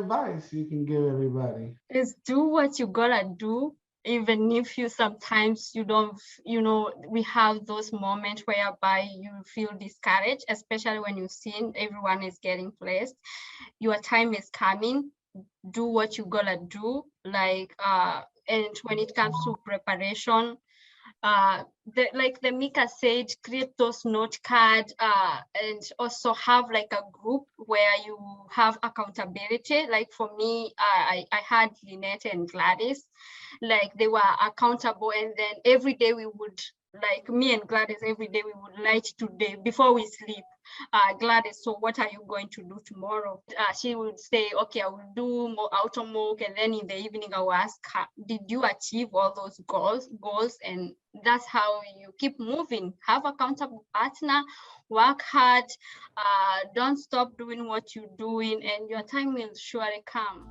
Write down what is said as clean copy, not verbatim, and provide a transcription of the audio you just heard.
advice you can give everybody? Is do what you gotta do, even if you sometimes you don't, we have those moments whereby you feel discouraged, especially when you've seen everyone is getting placed. Your time is coming. Do what you gotta do. And when it comes to preparation, like the Mika said, create those note cards, and also have like a group where you have accountability. Like for me, I had Lynette and Gladys, like they were accountable, and then every day we would, like me and Gladys, every day we would light today before we sleep. Gladys, so what are you going to do tomorrow? She would say, okay, I will do more auto milk, and then in the evening I will ask her, did you achieve all those goals? And that's how you keep moving. Have a accountable partner, work hard, don't stop doing what you're doing, and your time will surely come.